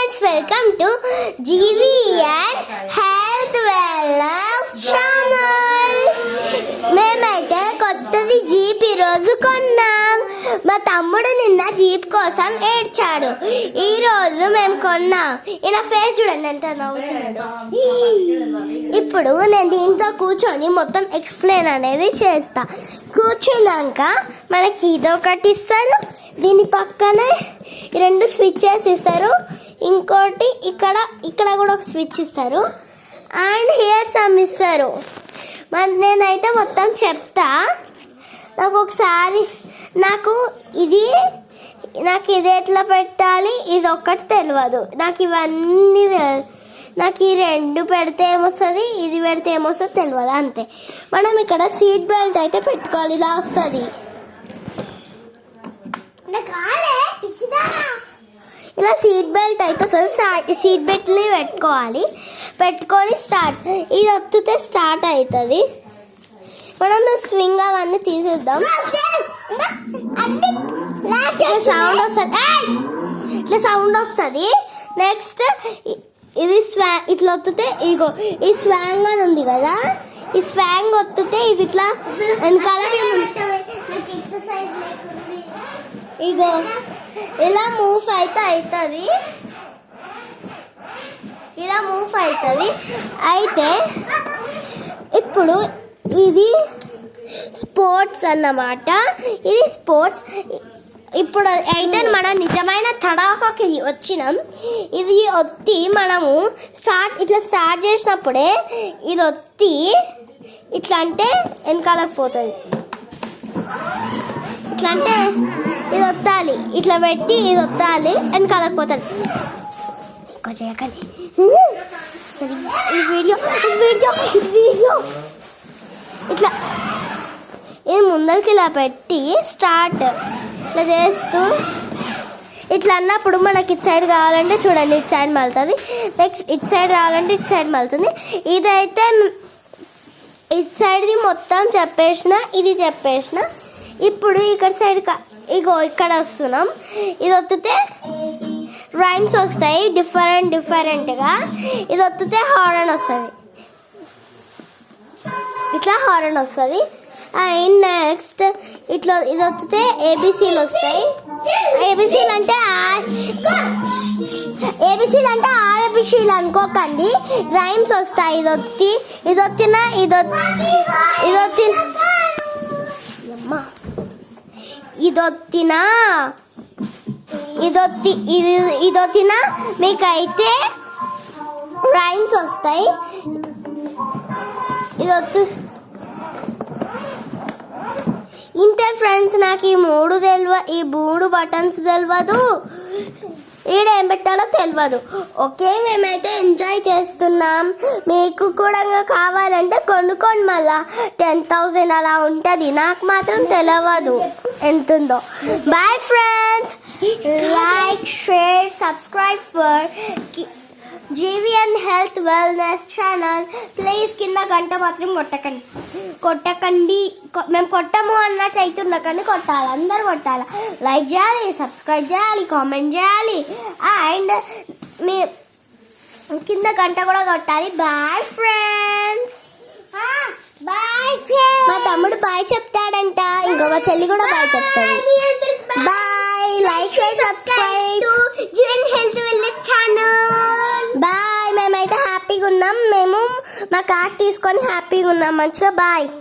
Friends, welcome to GVN health wellness channel. మేమైతే కొత్తది jeep ఈరోజు కొన్నాం. మా తమ్ముడు నిన్న జీప్ కోసం ఏడ్చాడు. ఈ రోజు మేము కొన్నాం. ఈయన ఫేస్ చూడండి ఎంత నవ్వుతున్నాడు. ఇప్పుడు నేను దీంతో కూర్చొని మొత్తం ఎక్స్ప్లెయిన్ అనేది చేస్తా. కూర్చున్నాక మనకి ఇదొకటి ఇస్తారు, దీని పక్కనే 2 స్విచ్చెస్ ఇస్తారు, ఇంకోటి ఇక్కడ కూడా ఒక స్విచ్ ఇస్తారు, అండ్ హియర్ సమ్ ఇస్తారు. మరి నేనైతే మొత్తం చెప్తా. నాకు ఇది ఎట్లా పెట్టాలి ఇది ఒక్కటి తెలియదు. నాకు ఇవన్నీ నాకు ఈ 2 పెడితే ఏమొస్తుంది, ఇది పెడితే ఏమొస్తుంది తెలియదు అంతే. మనం ఇక్కడ సీట్ బెల్ట్ అయితే పెట్టుకోవాలి. ఇలా వస్తుంది, ఇలా సీట్ బెల్ట్ అయితే వస్తుంది. సీట్ బెల్ట్ని పెట్టుకొని స్టార్ట్. ఇది ఒత్తితే స్టార్ట్ అవుతుంది. మనం స్వింగ్ అవన్నీ తీసేద్దాం. సౌండ్ వస్తుంది, ఇట్లా సౌండ్ వస్తుంది. నెక్స్ట్ ఇది ఇట్లా ఒత్తితే ఇగో ఈ స్వాంగ్ అని ఉంది కదా, ఈ స్వాంగ్ ఒత్తితే ఇది ఇట్లా వెనకాల ఇగో ఇలా మూవ్ అయితే అవుతుంది. ఇలా మూవ్ అవుతుంది. అయితే ఇప్పుడు ఇది స్పోర్ట్స్ అన్నమాట. ఇది స్పోర్ట్స్. ఇప్పుడు అయితే మనం నిజమైన తడాకాకి వచ్చినాం. ఇది ఒత్తి మనము ఇట్లా స్టార్ట్ చేసినప్పుడే ఇది ఒత్తి ఇట్లా అంటే వెనకాలకు పోతుంది. ఇట్లా అంటే ఇది ఒత్తాలి, ఇట్లా పెట్టి ఇది ఒత్తాలి, వెనకాలకు పోతుంది. ఎక్కువ చేయకండి. వీడియో ఇట్లా ఇది ముందరికి ఇలా పెట్టి స్టార్ట్ ఇట్లా చేస్తూ ఇట్లా అన్నప్పుడు మనకి ఇటు సైడ్ కావాలంటే చూడండి ఇటు సైడ్ మలుతుంది. నెక్స్ట్ ఇటు సైడ్ కావాలంటే ఇటు సైడ్ మలుతుంది. ఇదైతే ఇటు సైడ్ది మొత్తం చెప్పేసిన, ఇది చెప్పేసిన. ఇప్పుడు ఇక్కడ సైడ్ ఇగో ఇక్కడ వస్తున్నాం. ఇది ఒత్తితే రైమ్స్ వస్తాయి డిఫరెంట్గా. ఇది ఒత్తితే హారన్ వస్తుంది, ఇట్లా హారన్ వస్తుంది. అండ్ నెక్స్ట్ ఇట్లా ఇది వస్తే ఏబిసీలు వస్తాయి. ఏబిసీలు అంటే ఆర్బిసీలు అనుకోకండి, రైమ్స్ వస్తాయి. ఇది ఒత్తినా మీకైతే రైమ్స్ వస్తాయి. ఇంతే ఫ్రెండ్స్, నాకు ఈ 3 బటన్స్ తెలియదు, ఈడేం పెట్టాలో తెలియదు. ఓకే, మేమైతే ఎంజాయ్ చేస్తున్నాం. మీకు కూడా కావాలంటే కొనుక్కోండి. మళ్ళా 10,000 అలా ఉంటుంది. నాకు మాత్రం తెలియదు ఎంతుందో. Bye friends, like, share, subscribe for GVN health wellness channel. Please కింద గంట మాత్రం కొట్టకండి. మేము కొట్టము అన్నట్టు అవుతుండకండి, కొట్టాలి, అందరు కొట్టాలి. లైక్ చేయాలి, సబ్స్క్రైబ్ చేయాలి, కామెంట్ చేయాలి, అండ్ మీ కింద గంట కూడా కొట్టాలి. Bye friends. మా తమ్ముడు బాయ్ చెప్తాడంట, ఇంకో మా చెల్లి కూడా బాయ్ చెప్తాడు. Bye, like, share, subscribe GVN health wellness channel. Bye. మేమైతే హ్యాపీగా ఉన్నాం. మేము మా కార్డ్ తీసుకొని హ్యాపీగా ఉన్నాం మంచిగా. బాయ్.